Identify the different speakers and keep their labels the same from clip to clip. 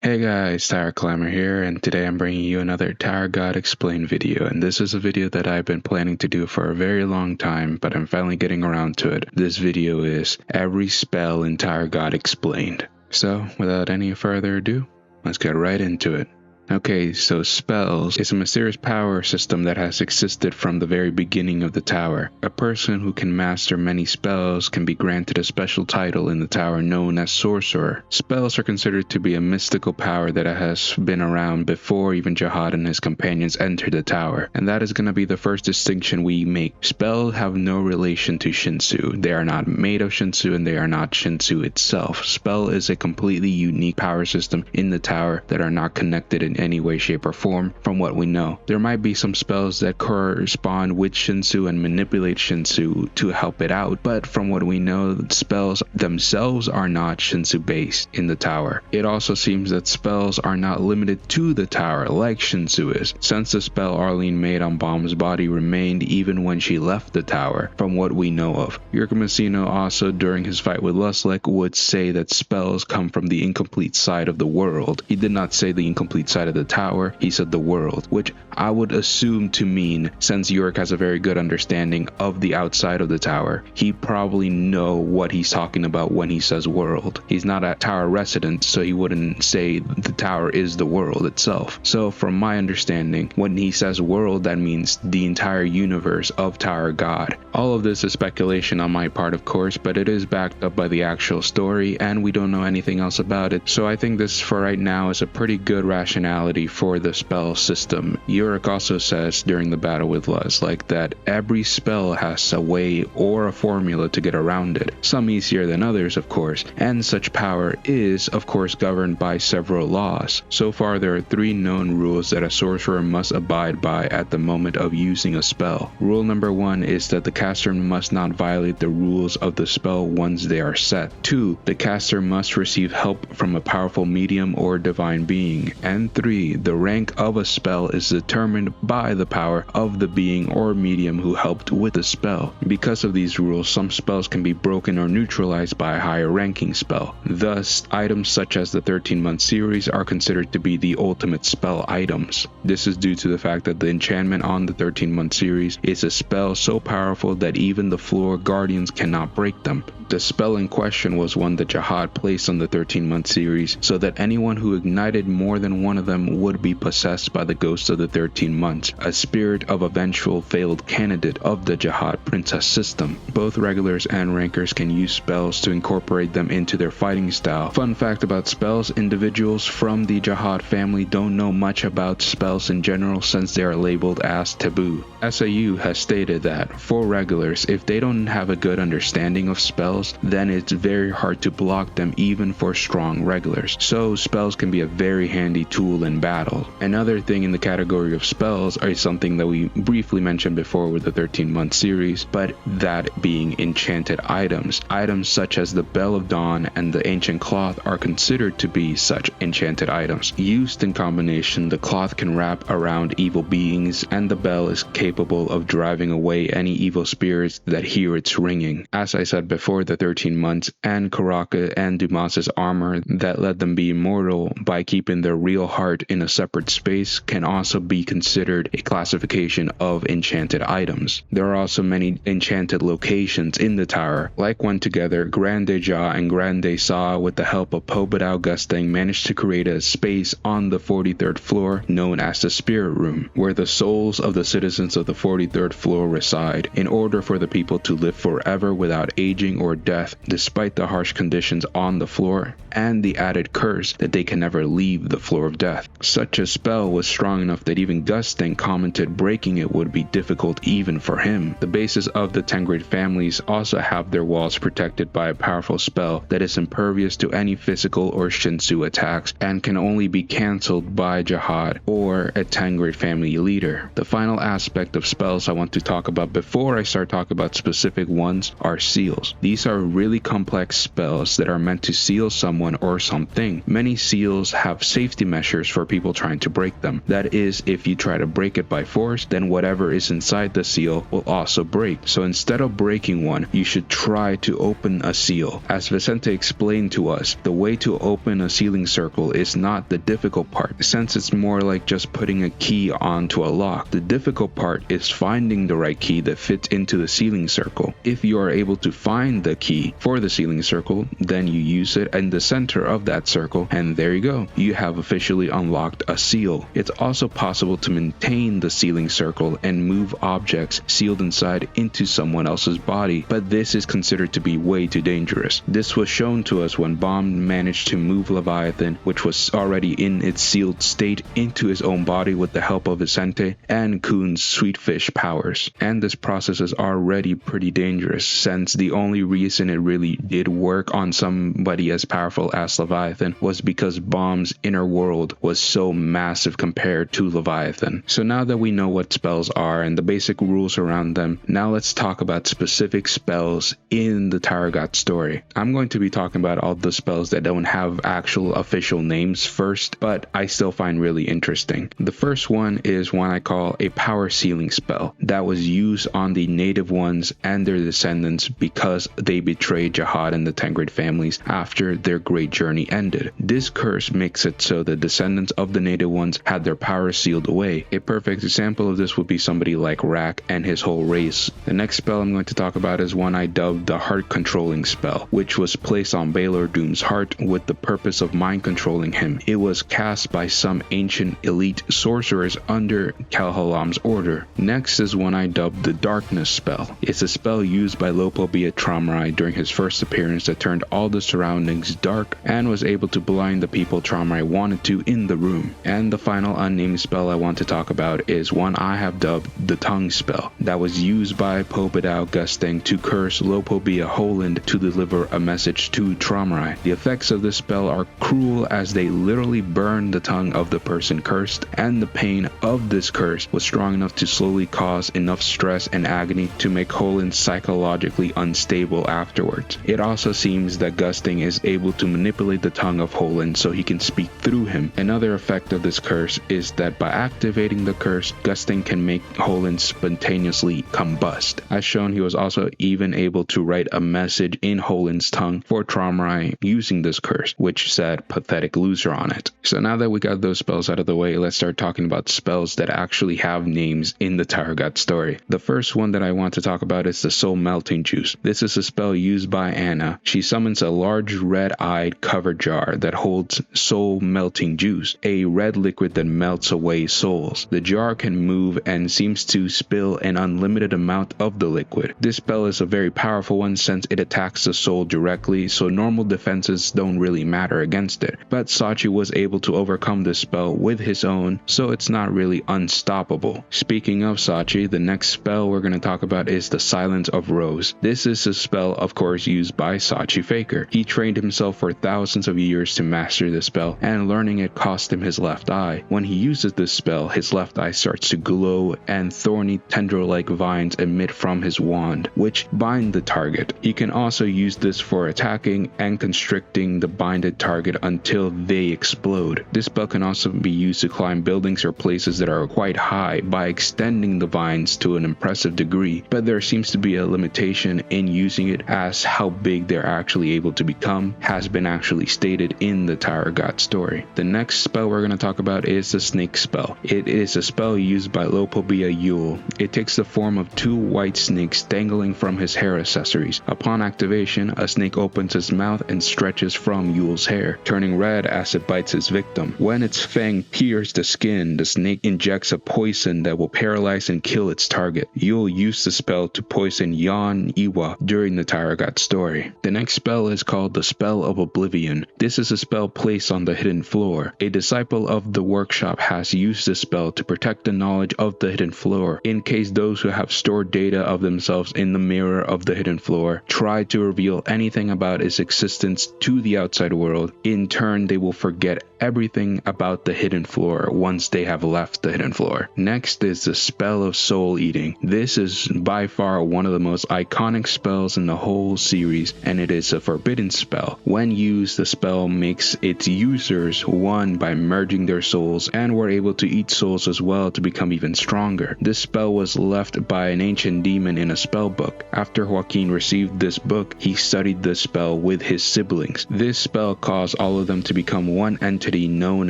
Speaker 1: Hey guys, Tower Climber here, and today I'm bringing you another Tower God Explained video, and this is a video that I've been planning to do for a very long time, but I'm finally getting around to it. This video is every spell in Tower God Explained. So, without any further ado, let's get right into it. Okay, so spells is a mysterious power system that has existed from the very beginning of the tower. A person who can master many spells can be granted a special title in the tower known as sorcerer. Spells are considered to be a mystical power that has been around before even Jihad and his companions entered the tower, and that is going to be the first distinction we make. Spells have no relation to Shinsu. They are not made of Shinsu and they are not Shinsu itself. Spell is a completely unique power system in the tower that are not connected in any way, shape, or form from what we know. There might be some spells that correspond with Shinsu and manipulate Shinsu to help it out, but from what we know, spells themselves are not Shinsu based in the tower. It also seems that spells are not limited to the tower like Shinsu is, since the spell Arlene made on Bomb's body remained even when she left the tower, from what we know of. Yurkamacino also, during his fight with Luslik, would say that spells come from the incomplete side of the world. He did not say the incomplete side of the tower, he said the world, which I would assume to mean, since Yorick has a very good understanding of the outside of the tower, he probably know what he's talking about when he says world. He's not a tower resident, so he wouldn't say the tower is the world itself. So from my understanding, when he says world, that means the entire universe of Tower God. All of this is speculation on my part, of course, but it is backed up by the actual story, and we don't know anything else about it. So I think this, for right now, is a pretty good rationality for the spell system. Yorick also says during the battle with Luslik that every spell has a way or a formula to get around it, some easier than others of course, and such power is of course governed by several laws. So far there are 3 known rules that a sorcerer must abide by at the moment of using a spell. Rule number 1 is that the caster must not violate the rules of the spell once they are set. 2. The caster must receive help from a powerful medium or divine being. And 3. The rank of a spell is determined by the power of the being or medium who helped with the spell. Because of these rules, some spells can be broken or neutralized by a higher ranking spell. Thus, items such as the 13-month series are considered to be the ultimate spell items. This is due to the fact that the enchantment on the 13-month series is a spell so powerful that even the floor guardians cannot break them. The spell in question was one that Jihad placed on the 13-month series so that anyone who ignited more than one of them would be possessed by the ghost of the 13 months, a spirit of a vengeful failed candidate of the Jihad princess system. Both regulars and rankers can use spells to incorporate them into their fighting style. Fun fact about spells, individuals from the Jihad family don't know much about spells in general since they are labeled as taboo. SAU has stated that for regulars, if they don't have a good understanding of spells, then it's very hard to block them even for strong regulars. So spells can be a very handy tool in battle. Another thing in the category of spells are something that we briefly mentioned before with the 13-month series, but that being enchanted items. Items such as the Bell of Dawn and the Ancient Cloth are considered to be such enchanted items. Used in combination, the cloth can wrap around evil beings and the bell is capable of driving away any evil spirits that hear its ringing. As I said before, the 13 months and Karaka and Dumas's armor that let them be immortal by keeping their real heart in a separate space can also be considered a classification of enchanted items. There are also many enchanted locations in the tower. Like one together, Grande Ja and Grande Sa, with the help of Pobedao Gustang, managed to create a space on the 43rd floor known as the Spirit Room, where the souls of the citizens of the 43rd floor reside, in order for the people to live forever without aging or death, despite the harsh conditions on the floor and the added curse that they can never leave the floor of death. Such a spell was strong enough that even Gustang commented breaking it would be difficult even for him. The bases of the 10 great families also have their walls protected by a powerful spell that is impervious to any physical or Shinsu attacks and can only be cancelled by Jihad or a 10 great family leader. The final aspect of spells I want to talk about before I start talking about specific ones are seals. These are really complex spells that are meant to seal someone or something. Many seals have safety measures dangerous for people trying to break them. That is, if you try to break it by force, then whatever is inside the seal will also break. So instead of breaking one, you should try to open a seal. As Vicente explained to us, the way to open a sealing circle is not the difficult part, since it's more like just putting a key onto a lock. The difficult part is finding the right key that fits into the sealing circle. If you are able to find the key for the sealing circle, then you use it in the center of that circle, and there you go. You have officially unlocked a seal. It's also possible to maintain the sealing circle and move objects sealed inside into someone else's body, but this is considered to be way too dangerous. This was shown to us when Bomb managed to move Leviathan, which was already in its sealed state, into his own body with the help of Vicente and Coon's sweetfish powers. And this process is already pretty dangerous, since the only reason it really did work on somebody as powerful as Leviathan was because Bomb's inner world was so massive compared to Leviathan. So now that we know what spells are and the basic rules around them, now let's talk about specific spells in the Tower God story. I'm going to be talking about all the spells that don't have actual official names first, but I still find really interesting. The first one is one I call a power sealing spell that was used on the native ones and their descendants because they betrayed Jihad and the Tengrid families after their great journey ended. This curse makes it so the descendants of the native ones had their power sealed away. A perfect example of this would be somebody like Rak and his whole race. The next spell I'm going to talk about is one I dubbed the heart controlling spell, which was placed on Baylor Doom's heart with the purpose of mind controlling him. It was cast by some ancient elite sorcerers under Calhalam's order. Next is one I dubbed the darkness spell. It's a spell used by Lopo Traumarai during his first appearance that turned all the surroundings dark and was able to blind the people Traumarai wanted to in the room. And the final unnamed spell I want to talk about is one I have dubbed the tongue spell that was used by Pobedao Gustang to curse Lopobia Holand to deliver a message to Traumarai. The effects of this spell are cruel as they literally burn the tongue of the person cursed, and the pain of this curse was strong enough to slowly cause enough stress and agony to make Holand psychologically unstable afterwards. It also seems that Gusting is able to manipulate the tongue of Holand so he can speak through him. Another effect of this curse is that by activating the curse, Gusting can make Holand spontaneously combust. As shown, he was also even able to write a message in Holand's tongue for Traumarai using this curse, which said pathetic loser on it. So now that we got those spells out of the way, let's start talking about spells that actually have names in the Tower God story. The first one that I want to talk about is the Soul Melting Juice. This is a spell used by Anna. She summons a large red-eyed covered jar that holds soul melting juice, a red liquid that melts away souls. The jar can move and seems to spill an unlimited amount of the liquid. This spell is a very powerful one since it attacks the soul directly, so normal defenses don't really matter against it. But Sachi was able to overcome this spell with his own, so it's not really unstoppable. Speaking of Sachi, the next spell we're going to talk about is the Silence of Rose. This is a spell, of course, used by Sachi Faker. He trained himself for thousands of years to master this spell, and learning it cost him his left eye. When he uses this spell, his left eye starts to glow and thorny tendril-like vines emit from his wand, which bind the target. He can also use this for attacking and constricting the binded target until they explode. This spell can also be used to climb buildings or places that are quite high by extending the vines to an impressive degree, but there seems to be a limitation in using it as how big they're actually able to become has been actually stated in the Tower God story. The next spell we're going to talk about is the Snake spell. It is a spell used by Lopobia Yule. It takes the form of two white snakes dangling from his hair accessories. Upon activation, a snake opens its mouth and stretches from Yule's hair, turning red as it bites its victim. When its fang pierces the skin, the snake injects a poison that will paralyze and kill its target. Yule used the spell to poison Yan Iwa during the Tower God story. The next spell is called the Spell of Oblivion. This is a spell placed on the hidden floor. A disciple of the workshop has used this spell to protect the knowledge of the hidden floor in case those who have stored data of themselves in the mirror of the hidden floor try to reveal anything about its existence to the outside world. In turn, they will forget everything about the hidden floor once they have left the hidden floor. Next is the Spell of Soul Eating. This is by far one of the most iconic spells in the whole series, and it is a forbidden spell. When used, the spell makes its users one Jotunn by merging their souls and were able to eat souls as well to become even stronger. This spell was left by an ancient demon in a spell book. After Joaquin received this book, he studied the spell with his siblings. This spell caused all of them to become one entity known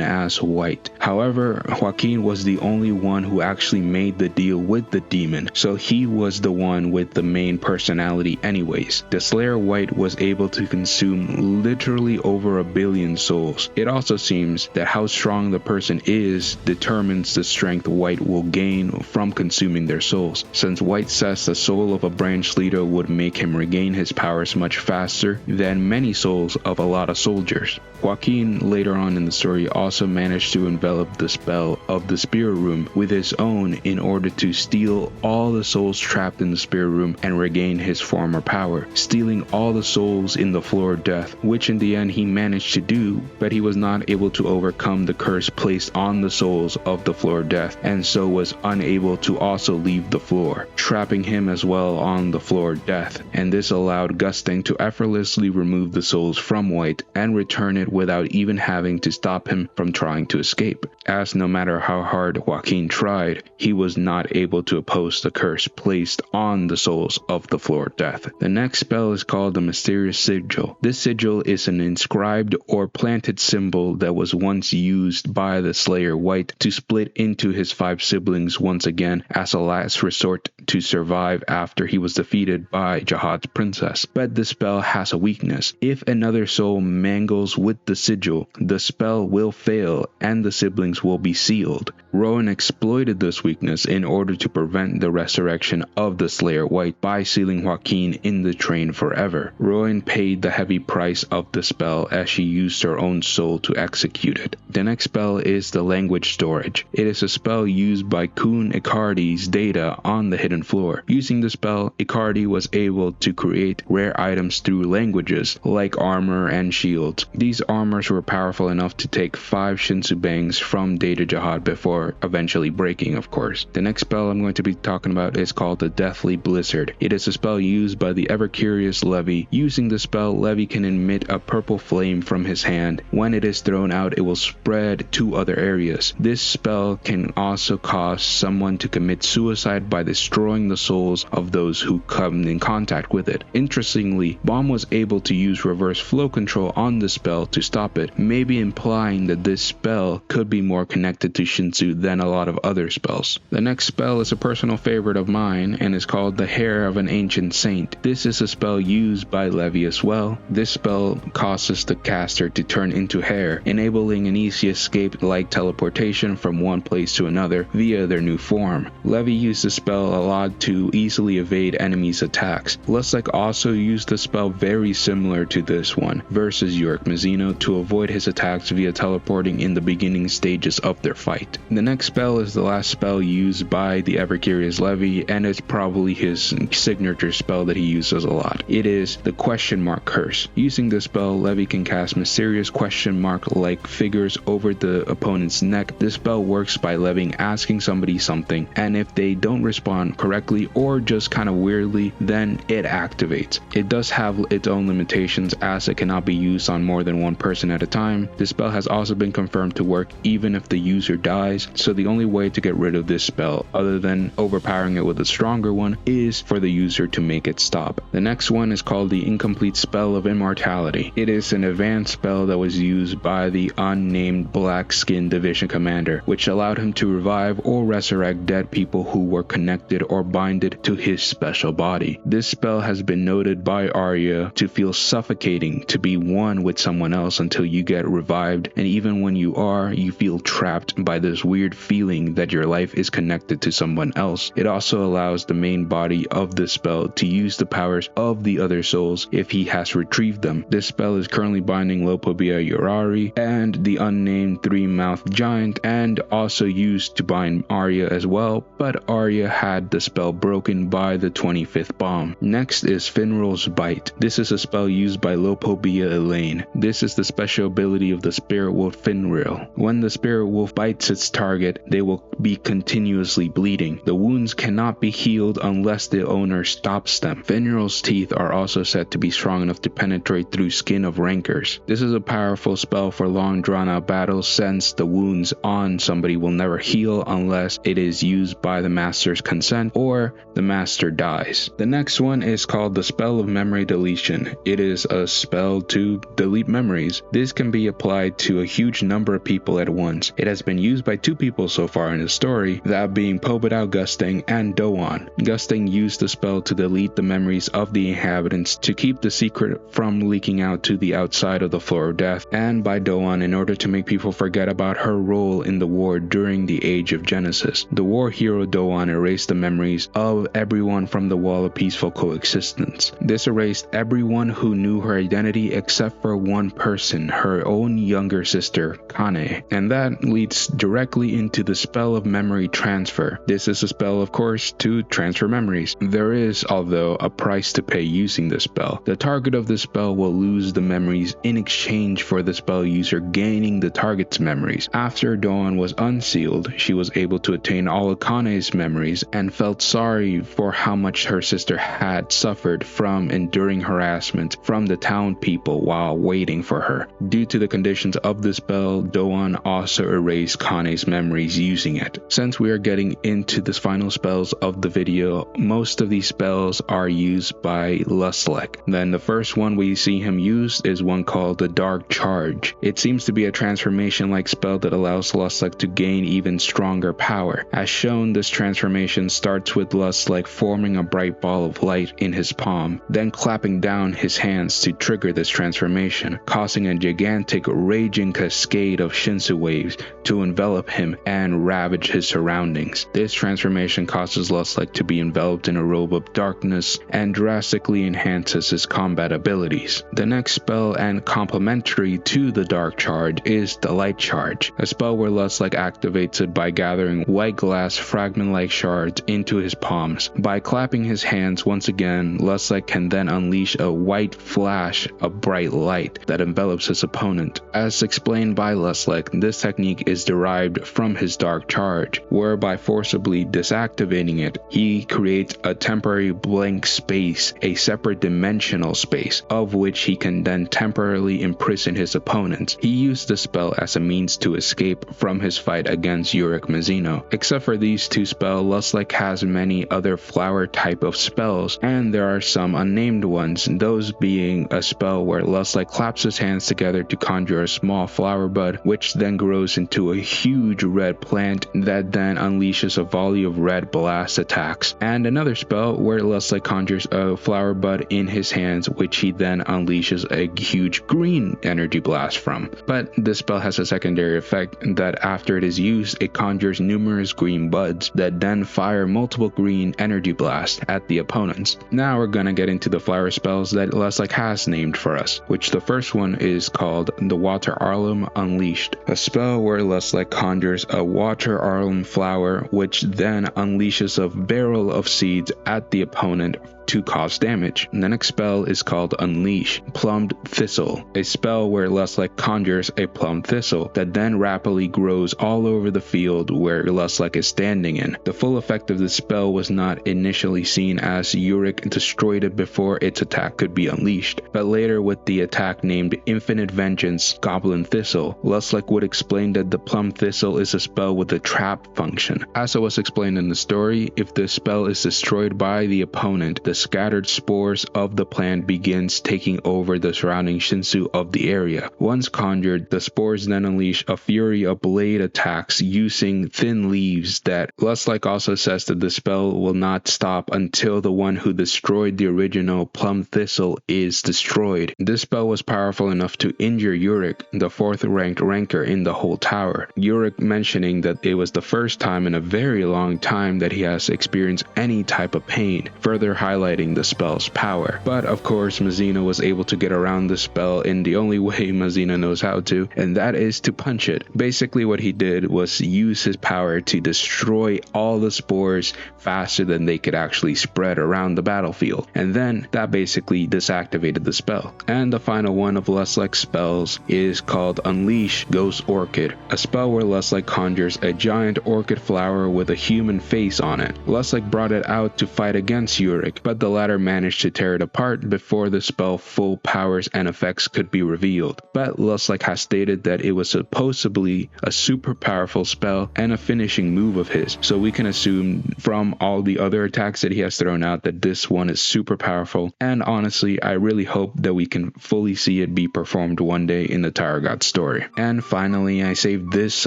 Speaker 1: as White. However, Joaquin was the only one who actually made the deal with the demon, so he was the one with the main personality anyways. The Slayer White was able to consume literally over 1 billion souls. It also seems that how strong the person is determines the strength White will gain from consuming their souls, since White says the soul of a branch leader would make him regain his powers much faster than many souls of a lot of soldiers. Joaquin later on in the story also managed to envelop the spell of the spirit room with his own in order to steal all the souls trapped in the spirit room and regain his former power, stealing all the souls in the floor of death, which in the end he managed to do, but he was not able to overcome the curse placed on the souls of the floor of death, and so was unable to also leave the floor, trapping him as well on the floor of death, and this allowed Gusting to effortlessly remove the souls from White and return it without even having to stop him from trying to escape, as no matter how hard Joaquin tried, he was not able to oppose the curse placed on the souls of the floor of death. The next spell is called the Mysterious Sigil. This sigil is an inscribed or planted symbol that was once used by the Slayer White to split into his 5 siblings once again as a last resort to survive after he was defeated by Jihad's princess. But the spell has a weakness. If another soul mangles with the sigil, the spell will fail and the siblings will be sealed. Rowan exploited this weakness in order to prevent the resurrection of the Slayer White by sealing Joaquin in the train forever. Rowan paid the heavy price of the spell as she used her own soul to execute it. The next spell is the Language Storage. It is a spell used by Kun Icardi's data on the hidden floor. Using the spell, Icardi was able to create rare items through languages like armor and shields. These armors were powerful enough to take 5 Shinsubangs from Data Jihad before eventually breaking, of course. The next spell I'm going to be talking about is called the Deathly Blizzard. It is a spell used by the ever-curious Levi. Using the spell, Levi can emit a purple flame from his hand. When it is thrown out, it will spread to other areas. This spell can also cause someone to commit suicide by destroying the souls of those who come in contact with it. Interestingly, Bomb was able to use reverse flow control on the spell to stop it, maybe implying that this spell could be more connected to Shinsu than a lot of other spells. The next spell is a personal favorite of mine and is called the Hair of an Ancient Saint. This is a spell used by Levi as well. This spell causes the caster to turn into hair, enabling an easy escape like teleportation from one place to another via their new form. Levi used the spell a lot to easily evade enemies' attacks. Lusek also used the spell very similar to this one versus York Mizuno to avoid his attacks via teleporting in the beginning stages of their fight. The next spell is the last spell used by the ever-curious Levi, and it's probably his signature spell that he uses a lot. It is the Question Mark Curse. Using this spell, Levi can cast mysterious question mark-like figures over the opponent's neck. This spell works by Levi asking somebody something, and if they don't respond correctly or just kind of weirdly, then it activates. It does have its own limitations as it cannot be used on more than one person at a time. This spell has also been confirmed to work even if the user dies, so the only way to get rid of this spell, other than overpowering it with a stronger one, is for the user to make it stop. The next one is called the Incomplete Spell of Immortality. It is an advanced spell that was used by the Unnamed Black Skin Division Commander, which allowed him to revive or resurrect dead people who were connected or binded to his special body. This spell has been noted by Arya to feel suffocating to be one with someone else until you get revived, and even when you are, you feel trapped by this weird feeling that your life is connected to someone else. It also allows the main body of the spell to use the powers of the other souls if he has retrieved them. This spell is currently binding Lopobia Urari and the unnamed 3-mouthed giant, and also used to bind Arya as well, but Arya had the spell broken by the 25th bomb. Next is Finral's Bite. This is a spell used by Lopobia Elaine. This is the special ability of the spirit wolf Finral. When the spirit wolf bites its target, target, they will be continuously bleeding. The wounds cannot be healed unless the owner stops them. Veneral's teeth are also said to be strong enough to penetrate through skin of rancors. This is a powerful spell for long drawn out battles, since the wounds on somebody will never heal unless it is used by the master's consent or the master dies. The next one is called the Spell of Memory Deletion. It is a spell to delete memories. This can be applied to a huge number of people at once. It has been used by 2 people so far in the story, that being Pobedao Gusting and Doan. Gusting used the spell to delete the memories of the inhabitants to keep the secret from leaking out to the outside of the Floor of Death, and by Doan in order to make people forget about her role in the war during the Age of Genesis. The war hero Doan erased the memories of everyone from the Wall of Peaceful Coexistence. This erased everyone who knew her identity except for one person, her own younger sister, Kane. And that leads directly into the Spell of Memory Transfer. This is a spell, of course, to transfer memories. There is, although, a price to pay using this spell. The target of this spell will lose the memories in exchange for the spell user gaining the target's memories. After Dawn was unsealed, she was able to attain all of Kane's memories and felt sorry for how much her sister had suffered from enduring harassment from the town people while waiting for her. Due to the conditions of the spell, Doan also erased Kane's memories using it. Since we are getting into the final spells of the video, most of these spells are used by Lustlek. Then the first one we see him use is one called the Dark Charge. It seems to be a transformation-like spell that allows Lustlek to gain even stronger power. As shown, this transformation starts with Lustlek forming a bright ball of light in his palm, then clapping down his hands to trigger this transformation, causing a gigantic raging cascade of Shinsu waves to envelop him and ravage his surroundings. This transformation causes Lustlek to be enveloped in a robe of darkness and drastically enhances his combat abilities. The next spell and complementary to the Dark Charge is the Light Charge, a spell where Lustlek activates it by gathering white glass fragment-like shards into his palms. By clapping his hands once again, Lustlek can then unleash a white flash of bright light that envelops his opponent. As explained by Lustlek, this technique is derived from his Dark Charge, where by forcibly disactivating it, he creates a temporary blank space, a separate dimensional space, of which he can then temporarily imprison his opponents. He used the spell as a means to escape from his fight against Yurik Mizuno. Except for these 2 spells, Lustlek has many other flower type of spells, and there are some unnamed ones, those being a spell where Lustlek claps his hands together to conjure a small flower bud, which then grows into a huge red plant that then unleashes a volley of red blast attacks, and another spell where Lustlek conjures a flower bud in his hands, which he then unleashes a huge green energy blast from. But this spell has a secondary effect that after it is used, it conjures numerous green buds that then fire multiple green energy blasts at the opponents. Now we're gonna get into the flower spells that Lustlek has named for us, which the first one is called the Water Arlem Unleashed, a spell where Lustlek conjures a Water Arlem flower, which then unleashes a barrel of seeds at the opponent to cause damage. The next spell is called Unleash Plumbed Thistle, a spell where Lustlek conjures a plum thistle that then rapidly grows all over the field where Lustlek is standing in. The full effect of this spell was not initially seen, as Yurik destroyed it before its attack could be unleashed, but later with the attack named Infinite Vengeance Goblin Thistle, Lustlek would explain that the plum thistle is a spell with a trap function. As it was explained in the story, if the spell is destroyed by the opponent, the scattered spores of the plant begins taking over the surrounding Shinsu of the area. Once conjured, the spores then unleash a fury of blade attacks using thin leaves that Lustlek also says that the spell will not stop until the one who destroyed the original plum thistle is destroyed. This spell was powerful enough to injure Yurik, the 4th ranked ranker in the whole tower. Yurik mentioning that it was the first time in a very long time that he has experienced any type of pain, further highlighting highlighting the spell's power. But of course, Mazina was able to get around the spell in the only way Mazina knows how to, and that is to punch it. Basically what he did was use his power to destroy all the spores faster than they could actually spread around the battlefield, and then that basically disactivated the spell. And the final one of Lusleg's spells is called Unleash Ghost Orchid, a spell where Lusleg conjures a giant orchid flower with a human face on it. Lusleg brought it out to fight against Yurik, but the latter managed to tear it apart before the spell's full powers and effects could be revealed. But Lusleg has stated that it was supposedly a super powerful spell and a finishing move of his, so we can assume from all the other attacks that he has thrown out that this one is super powerful, and honestly I really hope that we can fully see it be performed one day in the Tower God story. And finally, I saved this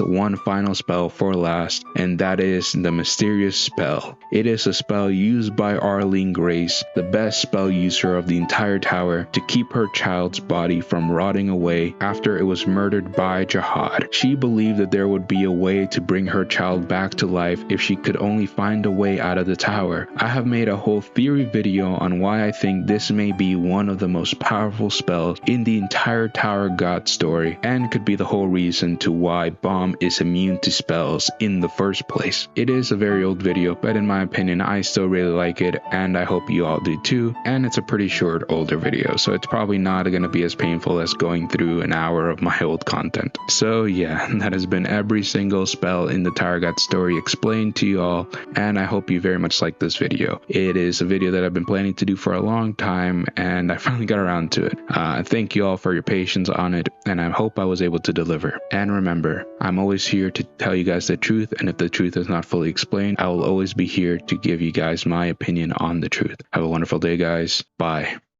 Speaker 1: one final spell for last, and that is the Mysterious Spell. It is a spell used by Arlene Grace, the best spell user of the entire tower, to keep her child's body from rotting away after it was murdered by Jihad. She believed that there would be a way to bring her child back to life if she could only find a way out of the tower. I have made a whole theory video on why I think this may be one of the most powerful spells in the entire Tower God story, and could be the whole reason to why Bomb is immune to spells in the first place. It is a very old video, but in my opinion I still really like it, and I hope you all do too, and it's a pretty short older video, so it's probably not going to be as painful as going through an hour of my old content. So yeah, that has been every single spell in the Tower God story explained to you all, and I hope you very much like this video. It is a video that I've been planning to do for a long time, and I finally got around to it. Thank you all for your patience on it, and I hope I was able to deliver. And remember, I'm always here to tell you guys the truth, and if the truth is not fully explained, I will always be here to give you guys my opinion on the truth. Have a wonderful day, guys. Bye.